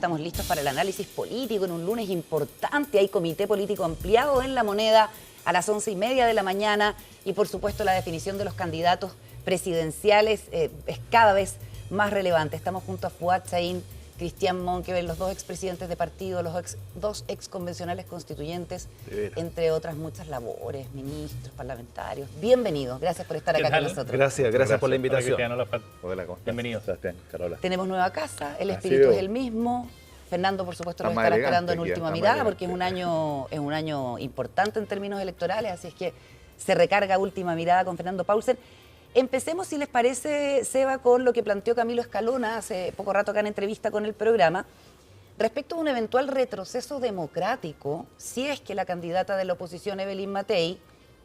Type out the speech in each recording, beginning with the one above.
estamos listos para el análisis político en un lunes importante. Hay comité político ampliado en La Moneda a las 11:30 de la mañana y por supuesto la definición de los candidatos presidenciales es cada vez más relevante. Estamos junto a Fuad Chaín, Cristian Monkeberg, los dos expresidentes de partido, dos exconvencionales constituyentes, entre otras muchas labores, ministros, parlamentarios. Bienvenidos, gracias por estar acá con nosotros. Gracias por la invitación. Hola, bienvenidos. Sebastián, Carola. Tenemos nueva casa, el espíritu es el mismo. Fernando, por supuesto, nos estará esperando en última mirada porque es un año importante en términos electorales, así es que se recarga última mirada con Fernando Paulsen. Empecemos, si les parece, Seba, con lo que planteó Camilo Escalona hace poco rato acá en entrevista con el programa, respecto a un eventual retroceso democrático, si es que la candidata de la oposición, Evelyn Matei,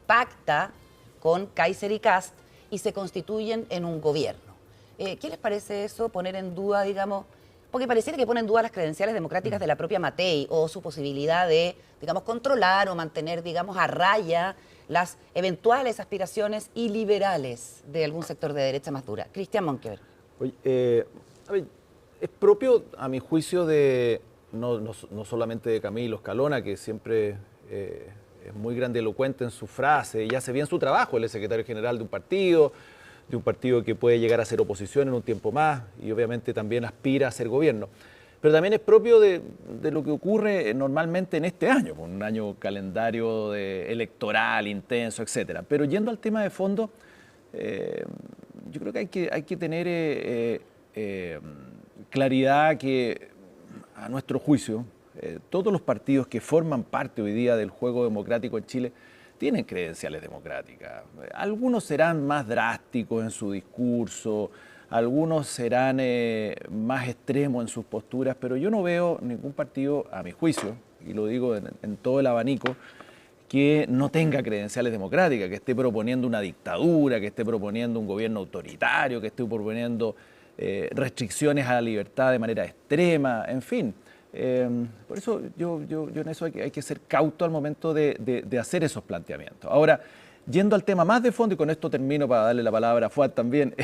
pacta con Kaiser y Kast y se constituyen en un gobierno. ¿Qué les parece eso? Poner en duda, digamos, porque pareciera que pone en duda las credenciales democráticas de la propia Matei o su posibilidad de, digamos, controlar o mantener, digamos, a raya las eventuales aspiraciones iliberales de algún sector de derecha más dura. Cristian Monkeberg. Oye, a ver, es propio, a mi juicio, de no solamente de Camilo Escalona, que siempre es muy grandilocuente en su frase y hace bien su trabajo. Él es secretario general de un partido que puede llegar a ser oposición en un tiempo más y obviamente también aspira a ser gobierno. Pero también es propio de lo que ocurre normalmente en este año, un año calendario electoral intenso, etcétera. Pero yendo al tema de fondo, yo creo que hay que tener claridad que, a nuestro juicio, todos los partidos que forman parte hoy día del juego democrático en Chile tienen credenciales democráticas. Algunos serán más drásticos en su discurso, algunos serán más extremos en sus posturas, pero yo no veo ningún partido, a mi juicio, y lo digo en todo el abanico, que no tenga credenciales democráticas, que esté proponiendo una dictadura, que esté proponiendo un gobierno autoritario, que esté proponiendo restricciones a la libertad de manera extrema, en fin. Por eso yo en eso hay que ser cauto al momento de hacer esos planteamientos. Ahora, yendo al tema más de fondo, y con esto termino para darle la palabra a Fuad también,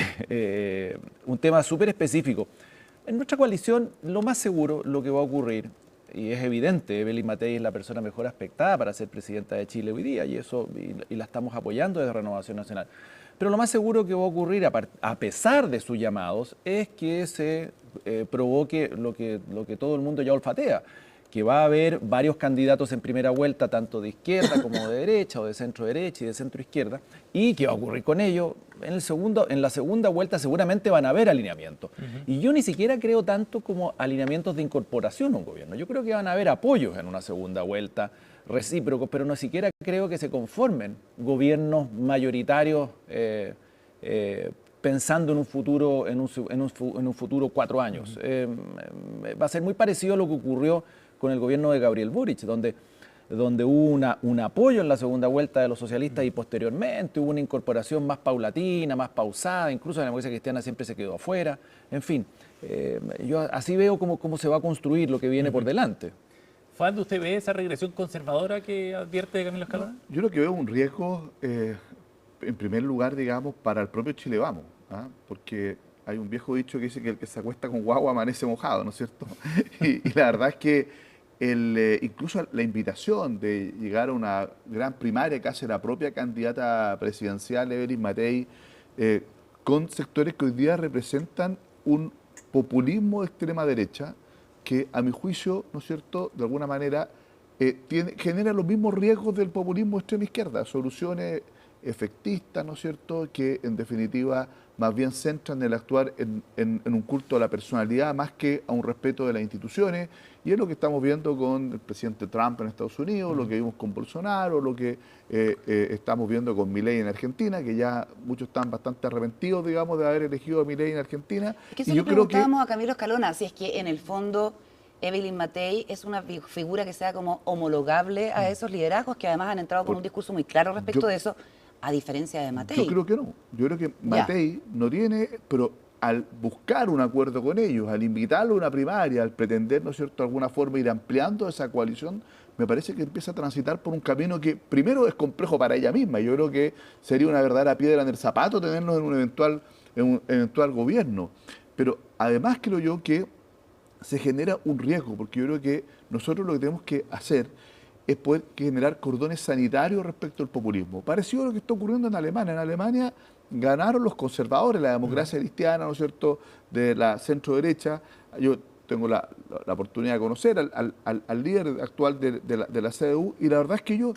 un tema súper específico. En nuestra coalición, lo más seguro, lo que va a ocurrir, y es evidente, Evelyn Matei es la persona mejor aspectada para ser presidenta de Chile hoy día, y la estamos apoyando desde Renovación Nacional. Pero lo más seguro que va a ocurrir, a pesar de sus llamados, es que se provoque lo que todo el mundo ya olfatea, que va a haber varios candidatos en primera vuelta, tanto de izquierda como de derecha, o de centro derecha y de centro izquierda, y ¿qué va a ocurrir con ello? En la segunda vuelta seguramente van a haber alineamientos. Y yo ni siquiera creo tanto como alineamientos de incorporación a un gobierno. Yo creo que van a haber apoyos en una segunda vuelta recíprocos, pero no siquiera creo que se conformen gobiernos mayoritarios pensando en un futuro, en un futuro 4 años. Va a ser muy parecido a lo que ocurrió con el gobierno de Gabriel Boric, donde hubo un apoyo en la segunda vuelta de los socialistas y posteriormente hubo una incorporación más paulatina, más pausada, incluso la democracia cristiana siempre se quedó afuera. En fin, yo así veo cómo se va a construir lo que viene por delante. Fuad, ¿usted ve esa regresión conservadora que advierte Camilo Escalona? Yo lo que veo es un riesgo, en primer lugar, digamos, para el propio Chile Vamos, ¿ah? Porque hay un viejo dicho que dice que el que se acuesta con guagua amanece mojado, ¿no es cierto? Y la verdad es que incluso la invitación de llegar a una gran primaria que hace la propia candidata presidencial, Evelyn Matei, con sectores que hoy día representan un populismo de extrema derecha, que a mi juicio, ¿no es cierto?, de alguna manera genera los mismos riesgos del populismo de extrema izquierda, soluciones efectistas, ¿no es cierto?, que en definitiva más bien centran el actuar en un culto a la personalidad más que a un respeto de las instituciones, y es lo que estamos viendo con el presidente Trump en Estados Unidos, lo que vimos con Bolsonaro, lo que estamos viendo con Milei en Argentina, que ya muchos están bastante arrepentidos, digamos, de haber elegido a Milei en Argentina. Es que eso le preguntábamos a Camilo Escalona, si es que en el fondo Evelyn Matei es una figura que sea como homologable a esos liderazgos que además han entrado con un discurso muy claro respecto de eso, a diferencia de Matei. Yo creo que no. Yo creo que Matei no tiene, pero al buscar un acuerdo con ellos, al invitarlo a una primaria, al pretender, ¿no es cierto?, de alguna forma ir ampliando esa coalición, me parece que empieza a transitar por un camino que primero es complejo para ella misma. Yo creo que sería una verdadera piedra en el zapato tenernos en un eventual gobierno. Pero además creo yo que se genera un riesgo, porque yo creo que nosotros lo que tenemos que hacer es poder generar cordones sanitarios respecto al populismo. Parecido a lo que está ocurriendo en Alemania. En Alemania ganaron los conservadores, la democracia cristiana, ¿no es cierto?, de la centro-derecha. Yo tengo la oportunidad de conocer al líder actual de la CDU, y la verdad es que ellos,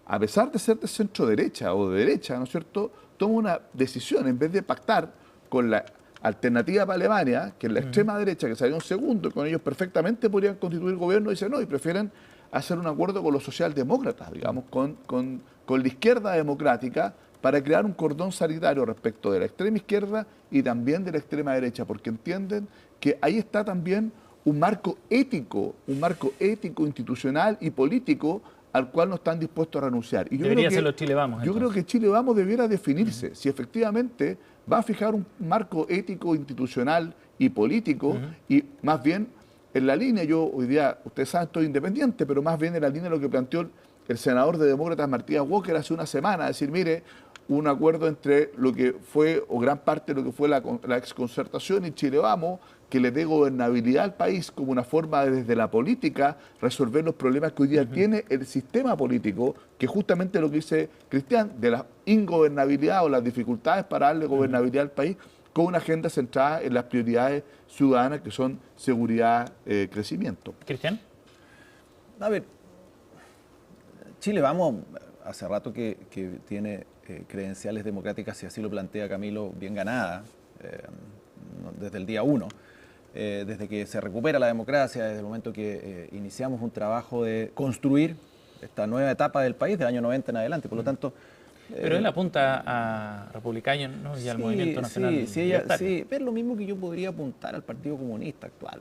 a pesar de ser de centro-derecha o de derecha, ¿no es cierto?, toman una decisión, en vez de pactar con la alternativa para Alemania, que es la extrema derecha, que salió en segundo, y con ellos perfectamente podrían constituir gobierno, dicen no, y prefieren hacer un acuerdo con los socialdemócratas, digamos, con la izquierda democrática, para crear un cordón sanitario respecto de la extrema izquierda y también de la extrema derecha, porque entienden que ahí está también un marco ético, institucional y político al cual no están dispuestos a renunciar. Y debería ser los Chile Vamos. Yo creo que Chile Vamos debiera definirse si efectivamente va a fijar un marco ético, institucional y político, y más bien en la línea, yo hoy día, ustedes saben, estoy independiente, pero más bien en la línea de lo que planteó el senador de Demócratas Martínez Walker hace una semana, decir, mire, un acuerdo entre lo que fue, o gran parte de lo que fue la exconcertación y Chile Vamos, que le dé gobernabilidad al país como una forma de, desde la política, resolver los problemas que hoy día tiene el sistema político, que justamente lo que dice Cristian, de la ingobernabilidad o las dificultades para darle gobernabilidad al país, con una agenda centrada en las prioridades ciudadanas, que son seguridad, crecimiento. Cristian. A ver, Chile Vamos, hace rato que tiene credenciales democráticas, si así lo plantea Camilo, bien ganadas, desde el día 1. Desde que se recupera la democracia, desde el momento que iniciamos un trabajo de construir esta nueva etapa del país, del año 90 en adelante. Por lo tanto... Pero él apunta a republicanos, ¿no?, y al movimiento nacional. Sí, es lo mismo que yo podría apuntar al Partido Comunista actual,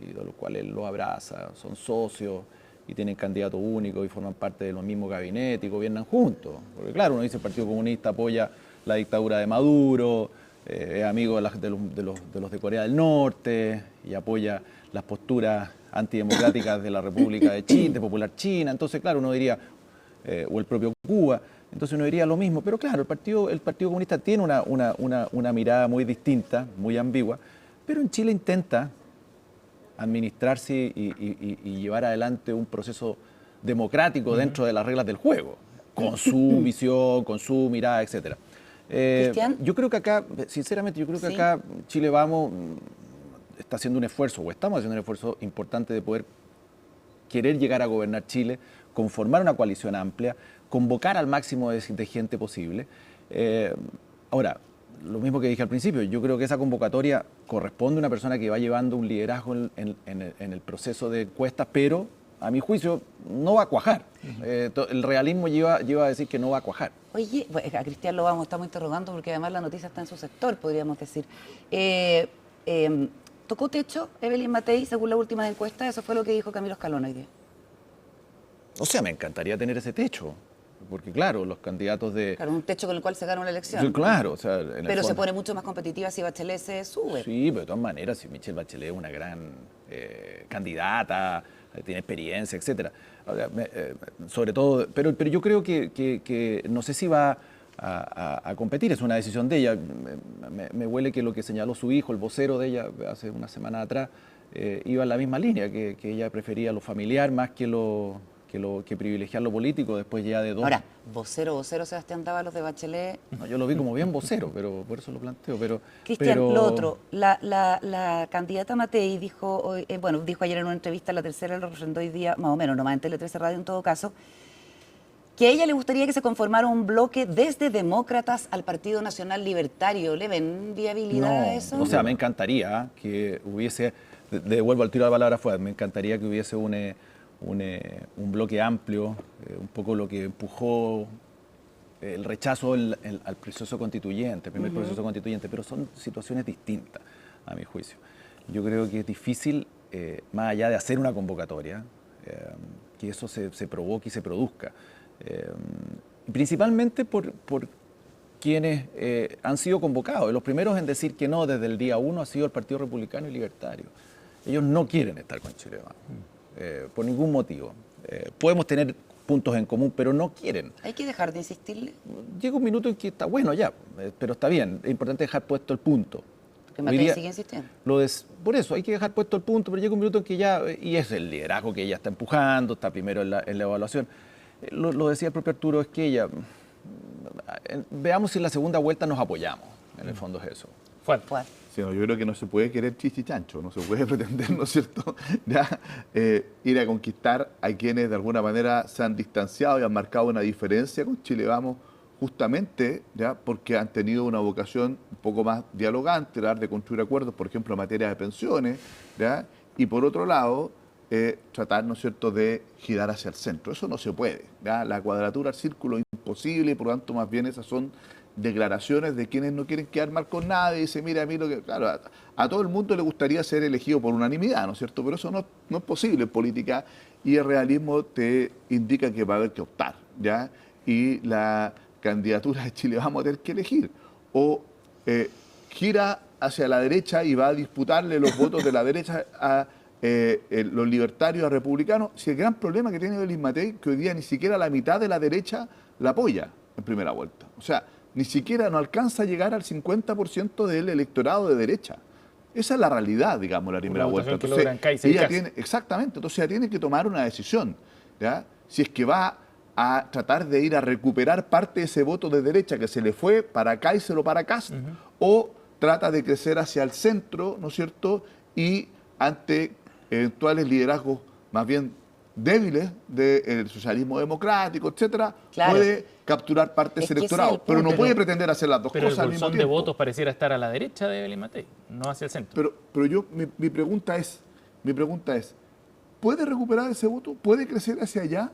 y de los cuales él lo abraza, son socios y tienen candidato único y forman parte de los mismos gabinetes y gobiernan juntos. Porque claro, uno dice el Partido Comunista apoya la dictadura de Maduro, es amigo de los de Corea del Norte y apoya las posturas antidemocráticas de la República de China, de Popular China. Entonces, claro, uno diría, o el propio Cuba, entonces uno diría lo mismo. Pero claro, el Partido Comunista tiene una mirada muy distinta, muy ambigua, pero en Chile intenta administrarse y llevar adelante un proceso democrático dentro de las reglas del juego, con su visión, con su mirada, etcétera. Yo creo que acá, sinceramente, acá Chile Vamos está haciendo un esfuerzo, o estamos haciendo un esfuerzo importante de poder querer llegar a gobernar Chile, conformar una coalición amplia, convocar al máximo de gente posible. Ahora, lo mismo que dije al principio, yo creo que esa convocatoria corresponde a una persona que va llevando un liderazgo en el proceso de encuestas, pero a mi juicio no va a cuajar. El realismo lleva a decir que no va a cuajar. Oye, a Cristian lo estamos interrogando porque además la noticia está en su sector, podríamos decir. ¿Tocó techo Evelyn Matei según las últimas encuestas? Eso fue lo que dijo Camilo Escalón hoy día. O sea, me encantaría tener ese techo. Porque claro, los candidatos de... Claro, un techo con el cual se gana una elección. Claro, o sea... Pero se pone mucho más competitiva si Bachelet se sube. Sí, pero de todas maneras, si Michelle Bachelet es una gran candidata, tiene experiencia, etcétera. Sobre todo, pero yo creo que no sé si va a competir, es una decisión de ella. Me huele que lo que señaló su hijo, el vocero de ella, hace una semana atrás, iba en la misma línea, que ella prefería lo familiar más que privilegiar lo político, después ya de dos. Ahora, vocero Sebastián Dávalos de Bachelet. No, yo lo vi como bien vocero, pero por eso lo planteo. Cristian, lo otro, la candidata Matei dijo ayer en una entrevista, la tercera lo representó hoy día, más o menos, nomás en Tele 13 Radio en todo caso, que a ella le gustaría que se conformara un bloque desde Demócratas al Partido Nacional Libertario. ¿Le ven viabilidad a eso? O sea, me encantaría que hubiese, devuelvo al tiro de la palabra fuera, me encantaría que hubiese un bloque amplio, un poco lo que empujó el rechazo al proceso constituyente, el primer proceso constituyente, pero son situaciones distintas, a mi juicio. Yo creo que es difícil, más allá de hacer una convocatoria, que eso se provoque y se produzca. Principalmente por quienes han sido convocados. Los primeros en decir que no desde el día 1 ha sido el Partido Republicano y Libertario. Ellos no quieren estar con Chile Vamos. Por ningún motivo. Podemos tener puntos en común, pero no quieren. Hay que dejar de insistirle. Llega un minuto en que está bueno ya, pero está bien. Es importante dejar puesto el punto. Que Matei sigue insistiendo. Por eso hay que dejar puesto el punto, pero llega un minuto en que ya, y es el liderazgo que ella está empujando, está primero en la evaluación. Lo decía el propio Arturo, es que ella, veamos si en la segunda vuelta nos apoyamos, en el fondo es eso. Fuerte. Sí, no, yo creo que no se puede querer chichichancho, no se puede pretender, ¿no es cierto?, ya, ir a conquistar a quienes de alguna manera se han distanciado y han marcado una diferencia con Chile Vamos, justamente ya porque han tenido una vocación un poco más dialogante, de construir acuerdos, por ejemplo, en materia de pensiones, ¿ya? Y por otro lado, tratar, ¿no es cierto?, de girar hacia el centro. Eso no se puede, ¿ya? La cuadratura al círculo es imposible y por lo tanto más bien esas son declaraciones de quienes no quieren quedar mal con nadie y dicen, mira, a mí lo que... Claro, a todo el mundo le gustaría ser elegido por unanimidad, ¿no es cierto? Pero eso no es posible en política y el realismo te indica que va a haber que optar, ¿ya? Y la candidatura de Chile Vamos a tener que elegir. O gira hacia la derecha y va a disputarle los votos de la derecha a los libertarios, a republicanos. Si el gran problema que tiene Evelyn Matei, que hoy día ni siquiera la mitad de la derecha la apoya en primera vuelta. O sea, ni siquiera no alcanza a llegar al 50% del electorado de derecha. Esa es la realidad, digamos, la primera vuelta. Entonces, ella tiene, exactamente, entonces ella tiene que tomar una decisión, ¿ya? Si es que va a tratar de ir a recuperar parte de ese voto de derecha que se le fue para Kaiser o para Kast, o trata de crecer hacia el centro, ¿no es cierto?, y ante eventuales liderazgos más bien débiles del socialismo democrático, etcétera, claro, puede capturar parte de ese electorado, pero no puede pretender hacer las dos cosas al mismo tiempo. Pero el bolsón de votos pareciera estar a la derecha de Evelyn Matei, no hacia el centro. Pero yo, mi pregunta es, ¿puede recuperar ese voto? ¿Puede crecer hacia allá?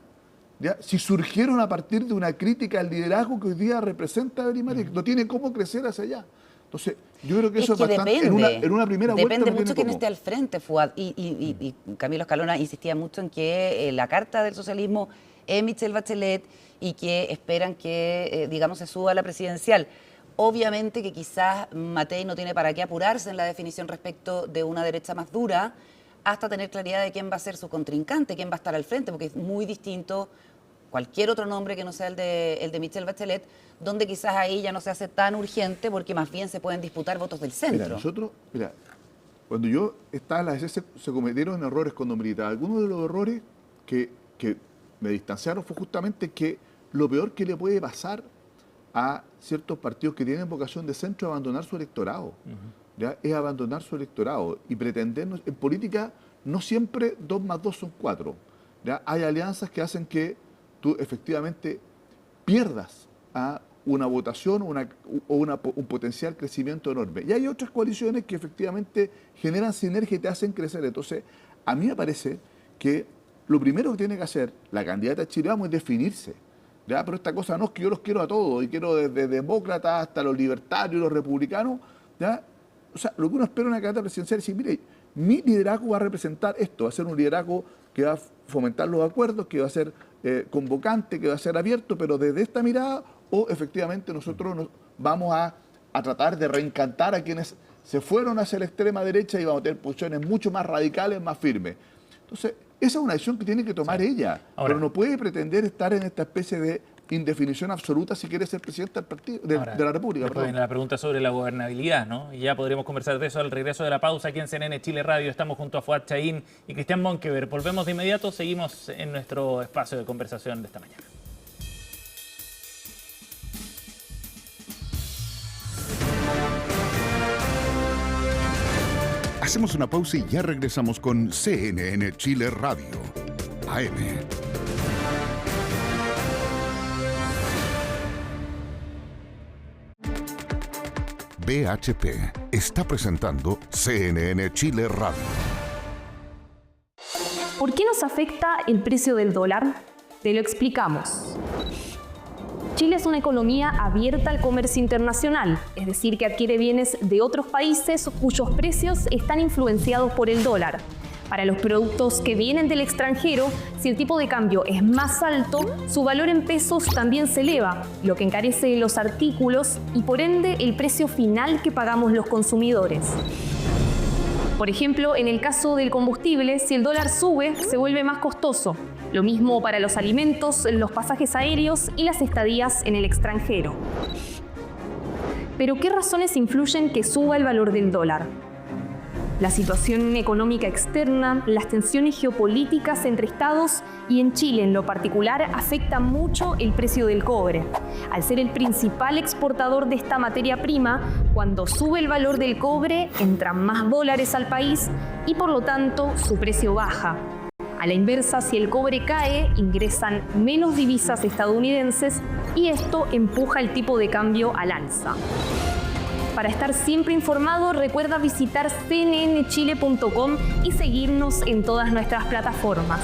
¿Ya? Si surgieron a partir de una crítica al liderazgo que hoy día representa Evelyn Matei, no tiene cómo crecer hacia allá. Entonces, yo creo que eso es bastante... Depende, en una primera vuelta depende no mucho quién cómo. esté al frente, Fuad. Y Camilo Escalona insistía mucho en que la carta del socialismo es Michelle Bachelet y que esperan que, digamos, se suba a la presidencial. Obviamente que quizás Matei no tiene para qué apurarse en la definición respecto de una derecha más dura hasta tener claridad de quién va a ser su contrincante, quién va a estar al frente, porque es muy distinto cualquier otro nombre que no sea el de Michelle Bachelet, donde quizás ahí ya no se hace tan urgente porque más bien se pueden disputar votos del centro. Mira, cuando yo estaba en la DC se cometieron errores cuando militaba. Algunos de los errores que me distanciaron fue justamente que lo peor que le puede pasar a ciertos partidos que tienen vocación de centro es abandonar su electorado. ¿Ya? Es abandonar su electorado y pretender, en política no siempre 2 más 2 son 4. ¿Ya? Hay alianzas que hacen que tú efectivamente pierdas a una votación o un potencial crecimiento enorme. Y hay otras coaliciones que efectivamente generan sinergia y te hacen crecer. Entonces, a mí me parece que lo primero que tiene que hacer la candidata de Chile Vamos es definirse. ¿Ya? Pero esta cosa no es que yo los quiero a todos, y quiero desde demócratas hasta los libertarios, los republicanos. ¿Ya? O sea, lo que uno espera en una candidata presidencial es decir, mire, mi liderazgo va a representar esto, va a ser un liderazgo que va a fomentar los acuerdos, que va a ser convocante, que va a ser abierto, pero desde esta mirada, o efectivamente nosotros nos vamos a tratar de reencantar a quienes se fueron hacia la extrema derecha y vamos a tener posiciones mucho más radicales, más firmes. Entonces, esa es una decisión que tiene que tomar ella, pero no puede pretender estar en esta especie de indefinición absoluta si quiere ser presidente del partido, de la República. Después viene la pregunta sobre la gobernabilidad, ¿no? Y ya podremos conversar de eso al regreso de la pausa aquí en CNN Chile Radio. Estamos junto a Fuad Chahín y Cristian Monkever. Volvemos de inmediato, seguimos en nuestro espacio de conversación de esta mañana. Hacemos una pausa y ya regresamos con CNN Chile Radio, AM. BHP está presentando CNN Chile Radio. ¿Por qué nos afecta el precio del dólar? Te lo explicamos. Chile es una economía abierta al comercio internacional, es decir, que adquiere bienes de otros países cuyos precios están influenciados por el dólar. Para los productos que vienen del extranjero, si el tipo de cambio es más alto, su valor en pesos también se eleva, lo que encarece los artículos y por ende el precio final que pagamos los consumidores. Por ejemplo, en el caso del combustible, si el dólar sube, se vuelve más costoso. Lo mismo para los alimentos, los pasajes aéreos y las estadías en el extranjero. Pero ¿qué razones influyen que suba el valor del dólar? La situación económica externa, las tensiones geopolíticas entre estados y en Chile en lo particular afecta mucho el precio del cobre. Al ser el principal exportador de esta materia prima, cuando sube el valor del cobre entran más dólares al país y por lo tanto su precio baja. A la inversa, si el cobre cae, ingresan menos divisas estadounidenses y esto empuja el tipo de cambio al alza. Para estar siempre informado, recuerda visitar cnnchile.com y seguirnos en todas nuestras plataformas.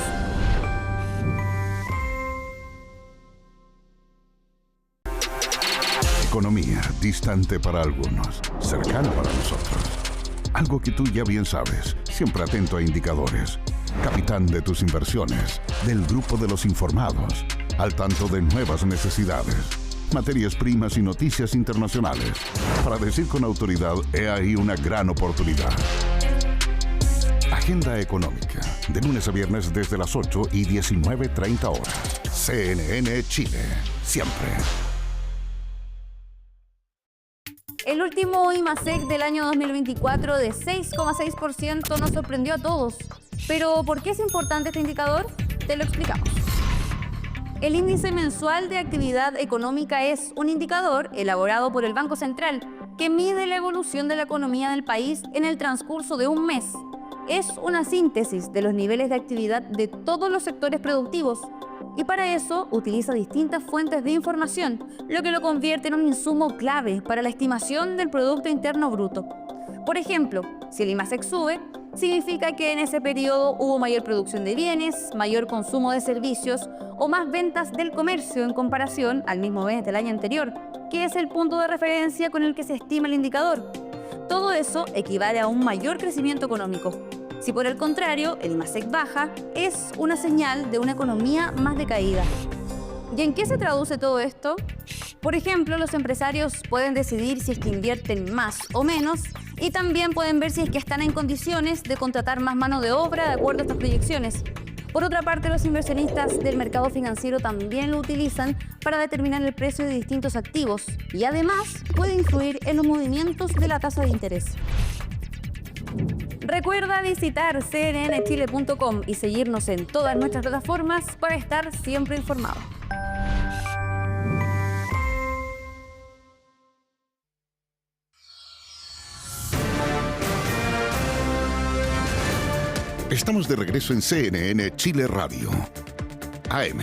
Economía, distante para algunos, cercana para nosotros. Algo que tú ya bien sabes, siempre atento a indicadores. Capitán de tus inversiones, del grupo de los informados, al tanto de nuevas necesidades, materias primas y noticias internacionales. Para decir con autoridad, he ahí una gran oportunidad. Agenda económica, de lunes a viernes desde las 8 y 19:30 horas. CNN Chile, siempre. El último IMASEC del año 2024 de 6,6% nos sorprendió a todos. Pero, ¿por qué es importante este indicador? Te lo explicamos. El índice mensual de actividad económica es un indicador elaborado por el Banco Central que mide la evolución de la economía del país en el transcurso de un mes. Es una síntesis de los niveles de actividad de todos los sectores productivos y para eso utiliza distintas fuentes de información, lo que lo convierte en un insumo clave para la estimación del Producto Interno Bruto. Por ejemplo, si el IMASEC sube, significa que en ese periodo hubo mayor producción de bienes, mayor consumo de servicios o más ventas del comercio en comparación al mismo mes del año anterior, que es el punto de referencia con el que se estima el indicador. Todo eso equivale a un mayor crecimiento económico. Si por el contrario el IMASEC baja, es una señal de una economía más decaída. ¿Y en qué se traduce todo esto? Por ejemplo, los empresarios pueden decidir si es que invierten más o menos y también pueden ver si es que están en condiciones de contratar más mano de obra de acuerdo a estas proyecciones. Por otra parte, los inversionistas del mercado financiero también lo utilizan para determinar el precio de distintos activos y además puede influir en los movimientos de la tasa de interés. Recuerda visitar cnnchile.com y seguirnos en todas nuestras plataformas para estar siempre informado. Estamos de regreso en CNN Chile Radio, AM.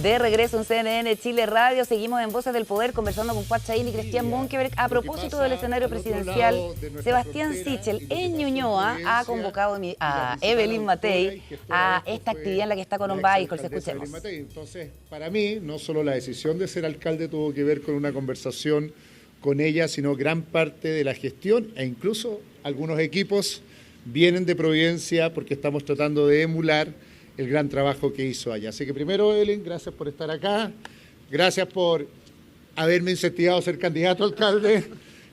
De regreso en CNN Chile Radio, seguimos en Voces del Poder conversando con Fuad Chahín y Cristian Monkeberg a propósito del escenario presidencial. Sebastián Sichel en Ñuñoa ha convocado a Evelyn Matei a esta actividad en la que está con Ombáiscol. Escuchemos. Entonces, para mí, no solo la decisión de ser alcalde tuvo que ver con una conversación con ella, sino gran parte de la gestión e incluso algunos equipos vienen de Providencia porque estamos tratando de emular el gran trabajo que hizo allá. Así que primero, Evelyn, gracias por estar acá, gracias por haberme incentivado a ser candidato a alcalde,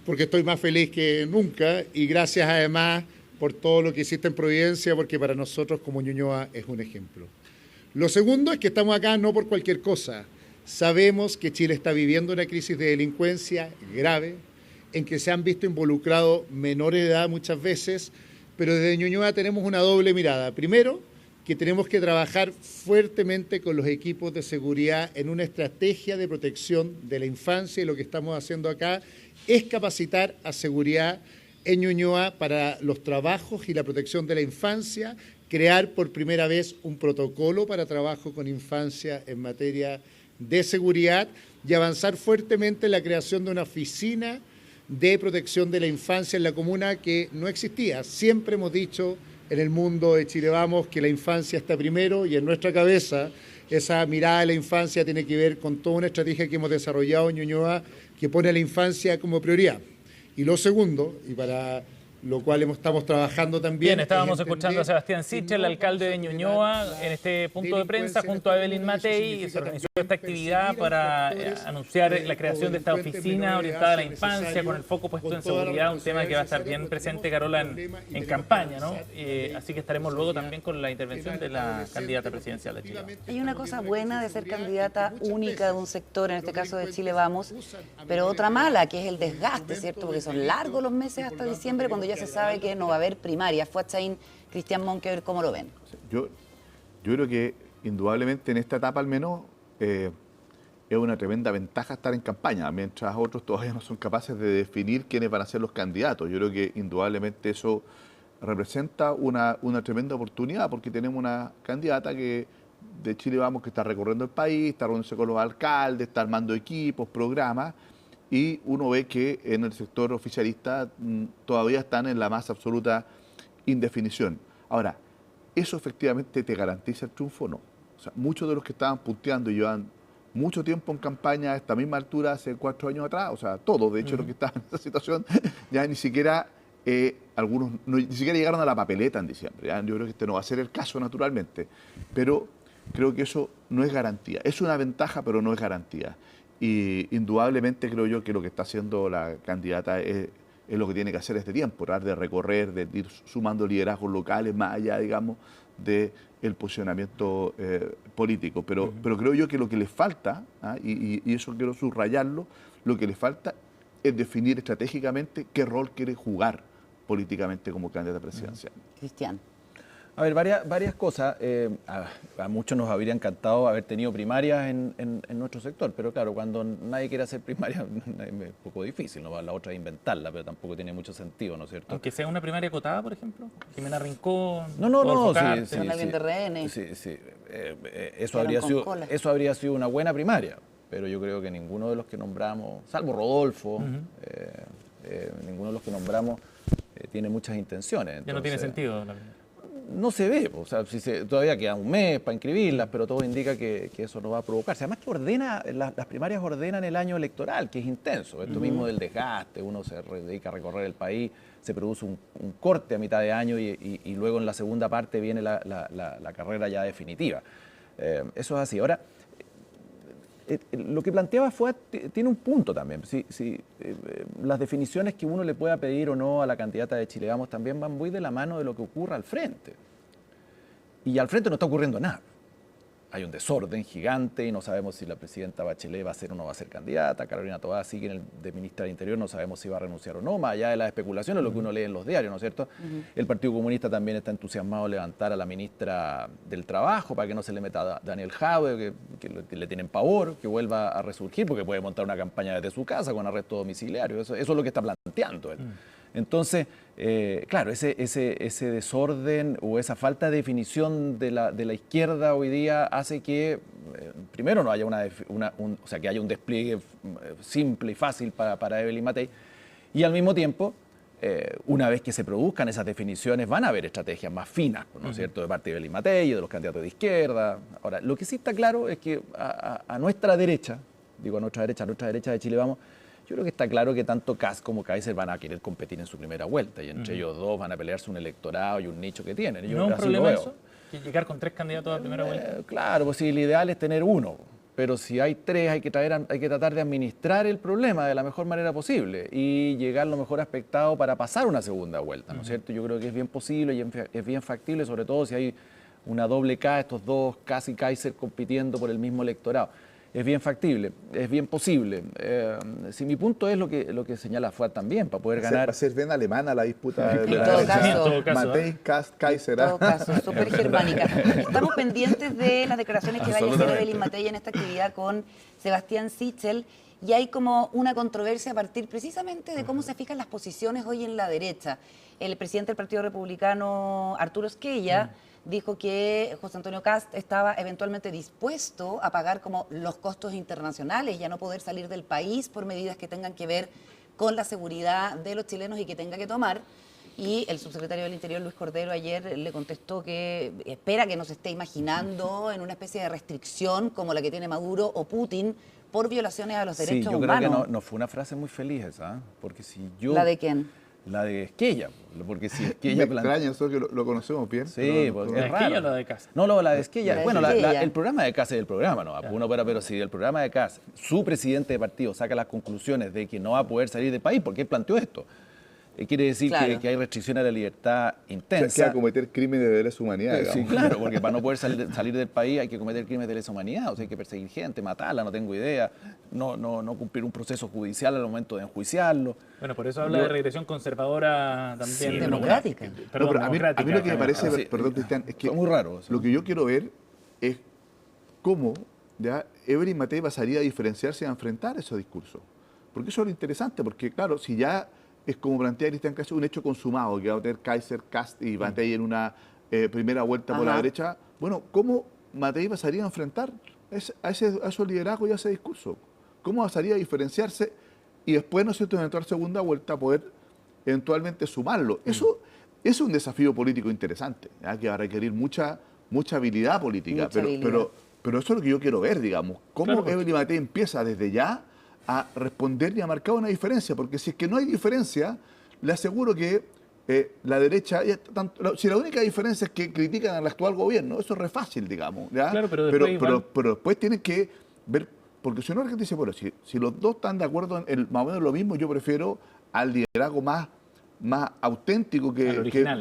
porque estoy más feliz que nunca, y gracias además por todo lo que hiciste en Providencia, porque para nosotros como Ñuñoa es un ejemplo. Lo segundo es que estamos acá no por cualquier cosa. Sabemos que Chile está viviendo una crisis de delincuencia grave, en que se han visto involucrados menores de edad muchas veces, pero desde Ñuñoa tenemos una doble mirada. Primero, que tenemos que trabajar fuertemente con los equipos de seguridad en una estrategia de protección de la infancia, y lo que estamos haciendo acá es capacitar a seguridad en Ñuñoa para los trabajos y la protección de la infancia, crear por primera vez un protocolo para trabajo con infancia en materia de seguridad y avanzar fuertemente en la creación de una oficina de protección de la infancia en la comuna que no existía. Siempre hemos dicho en el mundo de Chile Vamos que la infancia está primero, y en nuestra cabeza esa mirada de la infancia tiene que ver con toda una estrategia que hemos desarrollado en Ñuñoa que pone a la infancia como prioridad. Y lo segundo, y para lo cual estamos trabajando también. Bien, estábamos escuchando a Sebastián Sichel, el alcalde de Ñuñoa, en este punto de prensa junto a Evelyn Matei, y se organizó esta actividad para anunciar la creación de esta oficina orientada a la infancia, con el foco puesto en seguridad, un tema que va a estar bien presente, Carola, en campaña, ¿no? Así que estaremos luego también con la intervención de la candidata presidencial de Chile. Hay una cosa buena de ser candidata única de un sector, en este caso de Chile Vamos, pero otra mala, que es el desgaste, ¿cierto? Porque son largos los meses hasta diciembre, cuando ya se sabe que no va a haber primaria. Fuad Chaín, Cristian Monkeberg, ¿cómo lo ven? Yo creo que indudablemente en esta etapa al menos es una tremenda ventaja estar en campaña, mientras otros todavía no son capaces de definir quiénes van a ser los candidatos. Yo creo que indudablemente eso representa una tremenda oportunidad, porque tenemos una candidata de Chile Vamos que está recorriendo el país, está reuniéndose con los alcaldes, está armando equipos, programas, y uno ve que en el sector oficialista todavía están en la más absoluta indefinición. Ahora, ¿eso efectivamente te garantiza el triunfo o no? O sea, muchos de los que estaban punteando y llevan mucho tiempo en campaña a esta misma altura, hace 4 años atrás, o sea, todos, de hecho, los que estaban en esta situación, ya ni siquiera, algunos ni siquiera llegaron a la papeleta en diciembre. ¿Ya? Yo creo que este no va a ser el caso, naturalmente, pero creo que eso no es garantía. Es una ventaja, pero no es garantía. Y indudablemente creo yo que lo que está haciendo la candidata es lo que tiene que hacer este tiempo, tratar de recorrer, de ir sumando liderazgos locales más allá, digamos, del posicionamiento político. Pero creo yo que lo que le falta, y eso quiero subrayarlo, lo que le falta es definir estratégicamente qué rol quiere jugar políticamente como candidata presidencial. Cristian. A ver, varias cosas. A muchos nos habría encantado haber tenido primarias en nuestro sector, pero claro, cuando nadie quiere hacer primaria es un poco difícil, ¿no? La otra es inventarla, pero tampoco tiene mucho sentido, ¿no es cierto? Aunque sea una primaria acotada, por ejemplo, Jimena Rincón... No, sí. Con alguien de RN. Sí. Eso habría sido una buena primaria, pero yo creo que ninguno de los que nombramos, salvo Rodolfo, ninguno de los que nombramos tiene muchas intenciones. Entonces, ya no tiene sentido la primera. No se ve, o sea, todavía queda un mes para inscribirlas, pero todo indica que eso no va a provocarse. Además que las primarias ordenan el año electoral, que es intenso. Esto mismo del desgaste, uno se dedica a recorrer el país, se produce un corte a mitad de año y luego en la segunda parte viene la carrera ya definitiva. Eso es así. Ahora, lo que planteaba tiene un punto también. Las definiciones que uno le pueda pedir o no a la candidata de Chile Vamos también van muy de la mano de lo que ocurra al frente. Y al frente no está ocurriendo nada. Hay un desorden gigante y no sabemos si la presidenta Bachelet va a ser o no va a ser candidata. Carolina Toá sigue de ministra del Interior, no sabemos si va a renunciar o no, más allá de las especulaciones, lo que uno lee en los diarios, ¿no es cierto? El Partido Comunista también está entusiasmado en levantar a la ministra del Trabajo para que no se le meta a Daniel Jadwe, que le tienen pavor, que vuelva a resurgir, porque puede montar una campaña desde su casa con arresto domiciliario. Eso es lo que está planteando él. Entonces, claro, ese desorden o esa falta de definición de la izquierda hoy día hace que, primero, no haya o sea, que haya un despliegue simple y fácil para Evelyn Matei, y al mismo tiempo, una vez que se produzcan esas definiciones, van a haber estrategias más finas, ¿no es cierto?, de parte de Evelyn Matei, de los candidatos de izquierda. Ahora, lo que sí está claro es que a nuestra derecha de Chile Vamos, yo creo que está claro que tanto Kast como Kaiser van a querer competir en su primera vuelta y entre ellos dos van a pelearse un electorado y un nicho que tienen. ¿No es un problema eso? ¿Llegar con 3 candidatos a la primera vuelta? Claro, pues sí, el ideal es tener uno, pero si hay 3 hay que tratar de administrar el problema de la mejor manera posible y llegar lo mejor aspectado para pasar una segunda vuelta, ¿no es cierto? Yo creo que es bien posible y es bien factible, sobre todo si hay una doble K, estos dos Kast y Kaiser compitiendo por el mismo electorado. Es bien factible, es bien posible. Si mi punto es lo que señala Fuad también, para poder ganar... Va a ser bien alemana la disputa. En todo caso. Matei, Kast, Kaiser. En todo caso, súper germánica. Estamos pendientes de las declaraciones que vaya a hacer Evelyn Matei en esta actividad con Sebastián Sichel. Y hay como una controversia a partir precisamente de cómo se fijan las posiciones hoy en la derecha. El presidente del Partido Republicano, Arturo Esquella, dijo que José Antonio Kast estaba eventualmente dispuesto a pagar como los costos internacionales y a no poder salir del país por medidas que tengan que ver con la seguridad de los chilenos y que tenga que tomar. Y el subsecretario del Interior, Luis Cordero, ayer le contestó que espera que no se esté imaginando en una especie de restricción como la que tiene Maduro o Putin por violaciones a los derechos humanos. Sí, yo creo que no fue una frase muy feliz esa, porque si yo... ¿La de quién? La de Esquella, porque si Esquella... Me extraña eso que lo conocemos bien. Sí, porque es raro. ¿La de Esquella o la de Casa? No, la de Esquella. Bueno, Esquella. el programa de Casa es el programa, ¿no? Claro. Pero si el programa de Casa, su presidente de partido saca las conclusiones de que no va a poder salir del país, ¿por qué planteó esto? Quiere decir que hay restricciones a la libertad intensa. O sea, que a cometer crímenes de lesa humanidad, digamos. Sí, claro, porque para no poder salir del país hay que cometer crímenes de lesa humanidad, o sea, hay que perseguir gente, matarla, no tengo idea, no cumplir un proceso judicial al momento de enjuiciarlo. Bueno, por eso habla de regresión conservadora también. Sí, democrática. Perdón, pero a mí lo que me parece, perdón, sí, Cristian, es que muy raro eso. Lo que yo quiero ver es cómo ya Evelyn Matei pasaría a diferenciarse y a enfrentar esos discursos. Porque eso es lo interesante, porque claro, si ya es como plantea Cristian Casio, un hecho consumado, que va a tener Kaiser, Kast y Matei en una primera vuelta por la derecha. Bueno, ¿cómo Matei pasaría a enfrentar a esos liderazgos y a ese discurso? ¿Cómo pasaría a diferenciarse y después, ¿no es cierto?, en la segunda vuelta poder eventualmente sumarlo? Eso es un desafío político interesante, ¿ya? Que va a requerir mucha habilidad política, pero eso es lo que yo quiero ver, digamos. ¿Cómo Evelyn Matei empieza desde ya a responder y a marcar una diferencia? Porque si es que no hay diferencia, le aseguro que la derecha, si la única diferencia es que critican al actual gobierno, eso es re fácil, digamos. ¿ya? Claro, pero después tienen que ver, porque si no la gente dice, bueno, si los dos están de acuerdo en más o menos lo mismo, yo prefiero al liderazgo más auténtico,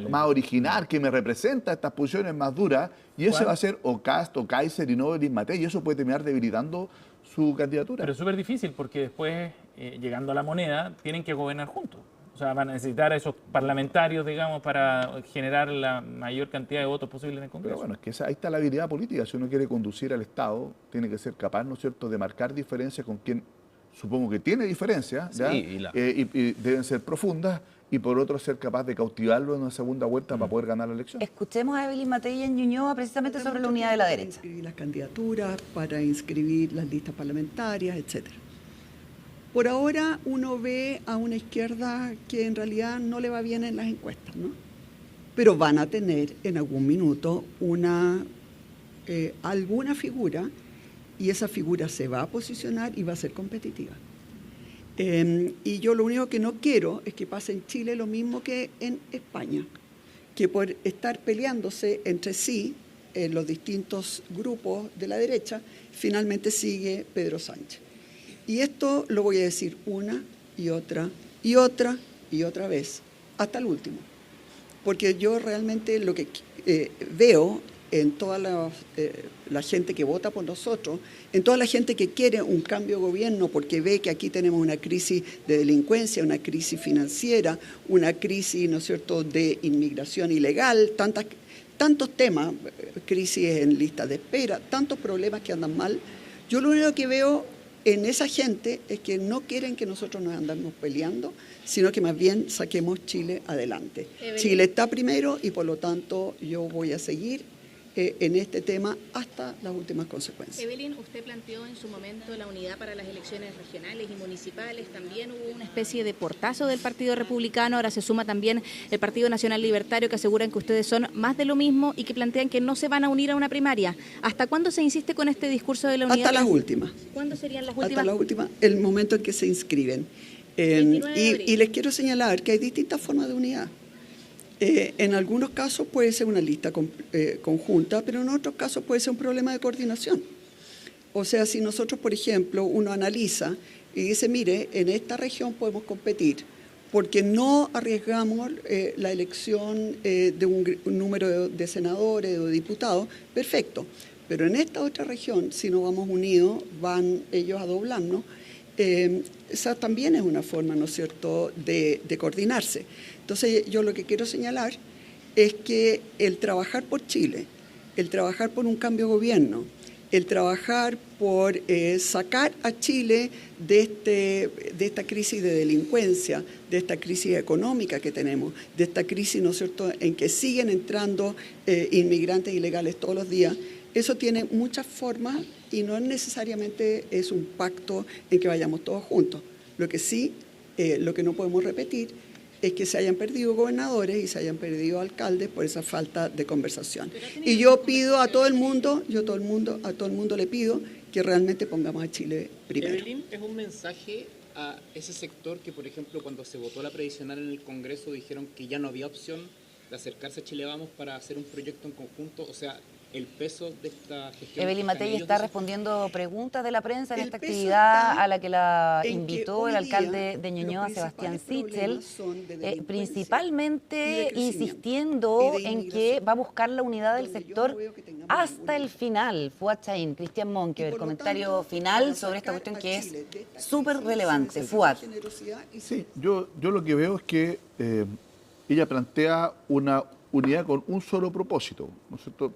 más original, que me representa estas posiciones más duras, y ese va a ser o Kast o Kaiser y no Evelyn Matei, y eso puede terminar debilitando su candidatura. Pero es súper difícil porque después, llegando a la moneda, tienen que gobernar juntos. O sea, van a necesitar a esos parlamentarios, digamos, para generar la mayor cantidad de votos posible en el Congreso. Pero bueno, es que ahí está la habilidad política. Si uno quiere conducir al Estado, tiene que ser capaz, ¿no es cierto?, de marcar diferencias con quien supongo que tiene diferencias, ¿ya? Sí, y deben ser profundas, y por otro ser capaz de cautivarlo en una segunda vuelta para poder ganar la elección. Escuchemos a Evelyn Matei en Ñuñoa precisamente sobre la unidad de la derecha. Para inscribir las candidaturas, para inscribir las listas parlamentarias, etcétera. Por ahora uno ve a una izquierda que en realidad no le va bien en las encuestas, ¿no? Pero van a tener en algún minuto alguna figura, y esa figura se va a posicionar y va a ser competitiva. Y yo lo único que no quiero es que pase en Chile lo mismo que en España, que por estar peleándose entre sí los distintos grupos de la derecha, finalmente sigue Pedro Sánchez. Y esto lo voy a decir una y otra y otra y otra vez, hasta el último. Porque yo realmente lo que veo en toda la gente que vota por nosotros, en toda la gente que quiere un cambio de gobierno porque ve que aquí tenemos una crisis de delincuencia, una crisis financiera, una crisis, ¿no es cierto?, de inmigración ilegal, tantos temas, crisis en listas de espera, tantos problemas que andan mal. Yo lo único que veo en esa gente es que no quieren que nosotros nos andemos peleando, sino que más bien saquemos Chile adelante. Evelyn. Chile está primero y por lo tanto yo voy a seguir en este tema hasta las últimas consecuencias. Evelyn, usted planteó en su momento la unidad para las elecciones regionales y municipales, también hubo una especie de portazo del Partido Republicano, ahora se suma también el Partido Nacional Libertario, que aseguran que ustedes son más de lo mismo y que plantean que no se van a unir a una primaria. ¿Hasta cuándo se insiste con este discurso de la unidad? Hasta las últimas. ¿Cuándo serían las últimas? Hasta las últimas, el momento en que se inscriben. Y les quiero señalar que hay distintas formas de unidad. En algunos casos puede ser una lista conjunta, pero en otros casos puede ser un problema de coordinación. O sea, si nosotros, por ejemplo, uno analiza y dice, mire, en esta región podemos competir porque no arriesgamos la elección de un número de senadores o de diputados, perfecto. Pero en esta otra región, si no vamos unidos, van ellos a doblarnos. Esa también es una forma, ¿no es cierto?, de coordinarse. Entonces, yo lo que quiero señalar es que el trabajar por Chile, el trabajar por un cambio de gobierno, el trabajar por sacar a Chile de esta crisis de delincuencia, de esta crisis económica que tenemos, de esta crisis, ¿no es cierto?, en que siguen entrando inmigrantes ilegales todos los días, eso tiene muchas formas y no necesariamente es un pacto en que vayamos todos juntos. Lo que sí, lo que no podemos repetir es que se hayan perdido gobernadores y se hayan perdido alcaldes por esa falta de conversación. Y yo pido a todo el mundo, a todo el mundo le pido que realmente pongamos a Chile primero. Evelyn, es un mensaje a ese sector que, por ejemplo, cuando se votó la previsional en el Congreso dijeron que ya no había opción de acercarse a Chile Vamos para hacer un proyecto en conjunto? O sea, el peso de esta gestión... Evelyn Matei está respondiendo preguntas de la prensa en esta actividad a la que la invitó el alcalde de Ñuñoa, Sebastián Sichel, principalmente insistiendo en que va a buscar la unidad del sector hasta el final. Fuad Chaín, Cristian Monque, el comentario final sobre esta cuestión que es súper relevante. Fuad. Sí, yo lo que veo es que ella plantea una unidad con un solo propósito, ¿no es cierto?,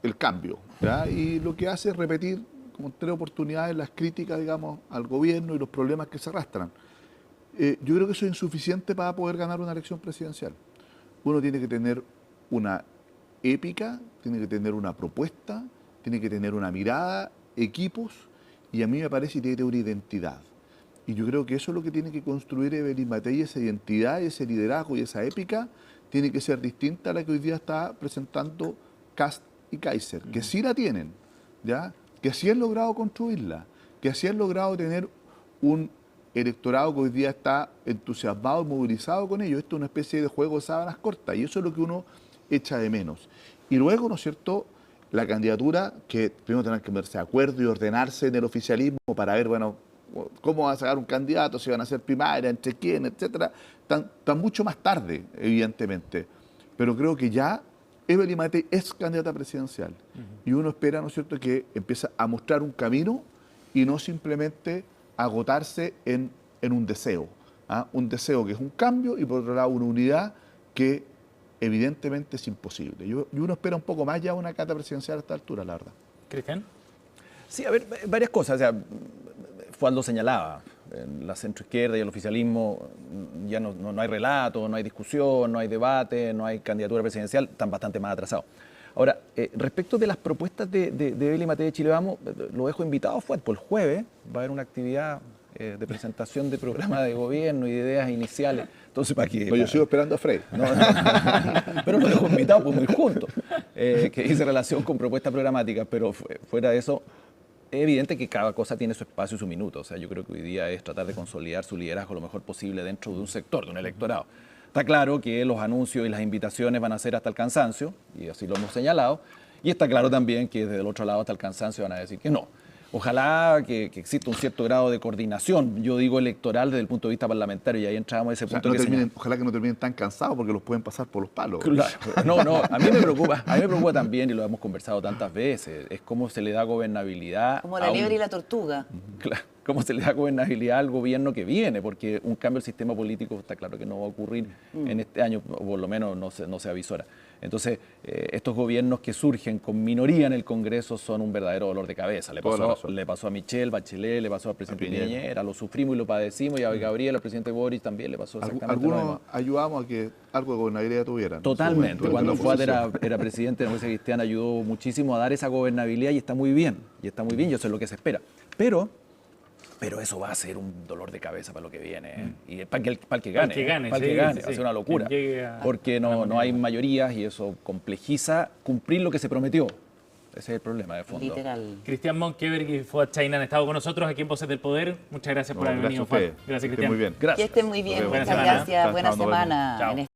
el cambio, ¿ya? Y lo que hace es repetir como en 3 oportunidades las críticas, digamos, al gobierno y los problemas que se arrastran. Yo creo que eso es insuficiente para poder ganar una elección presidencial. Uno tiene que tener una épica, tiene que tener una propuesta, tiene que tener una mirada, equipos, y a mí me parece que tiene que tener una identidad. Y yo creo que eso es lo que tiene que construir Evelyn Matei, esa identidad, ese liderazgo y esa épica, tiene que ser distinta a la que hoy día está presentando Kast y Kaiser, que sí la tienen, ¿ya? Que sí han logrado construirla, que sí han logrado tener un electorado que hoy día está entusiasmado y movilizado con ello. Esto es una especie de juego de sábanas cortas y eso es lo que uno echa de menos. Y luego, ¿no es cierto?, la candidatura, que primero tendrán que ponerse de acuerdo y ordenarse en el oficialismo para ver, bueno, cómo va a sacar un candidato, si van a hacer primaria, entre quién, etcétera. Están mucho más tarde, evidentemente. Pero creo que ya Evelyn Matei es candidata presidencial y uno espera, ¿no es cierto?, que empiece a mostrar un camino y no simplemente agotarse en un deseo. Un deseo que es un cambio y por otro lado una unidad que evidentemente es imposible. Y uno espera un poco más ya una candidata presidencial a esta altura, la verdad. ¿Cristian? Sí, a ver, varias cosas. O sea, Fuad lo señalaba, en la centroizquierda y el oficialismo ya no hay relato, no hay discusión, no hay debate, no hay candidatura presidencial, están bastante más atrasados. Ahora, respecto de las propuestas de Evelyn Matei de Chile Vamos, lo dejo invitado, Fuad, por el jueves va a haber una actividad de presentación de programa de gobierno y de ideas iniciales. Entonces, ¿para qué? Yo sigo esperando a Frey. No, pero lo dejo invitado, pues muy juntos, que dice relación con propuestas programáticas, pero fuera de eso, es evidente que cada cosa tiene su espacio y su minuto. O sea, yo creo que hoy día es tratar de consolidar su liderazgo lo mejor posible dentro de un sector, de un electorado. Está claro que los anuncios y las invitaciones van a ser hasta el cansancio, y así lo hemos señalado, y está claro también que desde el otro lado hasta el cansancio van a decir que no. Ojalá que exista un cierto grado de coordinación, yo digo electoral desde el punto de vista parlamentario, y ahí entramos a ese punto. Ojalá que no terminen tan cansados porque los pueden pasar por los palos. Claro. No, a mí me preocupa también, y lo hemos conversado tantas veces, es cómo se le da gobernabilidad. Como la liebre y la tortuga. Claro, cómo se le da gobernabilidad al gobierno que viene, porque un cambio del sistema político está claro que no va a ocurrir en este año, o por lo menos no se avisora. Entonces, estos gobiernos que surgen con minoría en el Congreso son un verdadero dolor de cabeza. Le pasó a Michelle Bachelet, le pasó al presidente Piñera, lo sufrimos y lo padecimos, y a Gabriel, al presidente Boric también le pasó exactamente lo mismo. Algunos ayudamos a que algo de gobernabilidad tuvieran. Totalmente. Cuando Fuad era presidente de la Democracia Cristiana ayudó muchísimo a dar esa gobernabilidad y está muy bien. Yo sé lo que se espera. Pero eso va a ser un dolor de cabeza para lo que viene, y para el que gane, va a ser una locura, porque no hay mayorías y eso complejiza cumplir lo que se prometió. Ese es el problema de fondo. Literal. Cristian Monkeberg y Fuad Chaín han estado con nosotros aquí en Voces del Poder. Muchas gracias por haber venido, Fuad. Gracias, Cristian. Muy bien. Que estén muy bien. Muchas gracias. Buena semana. Chao.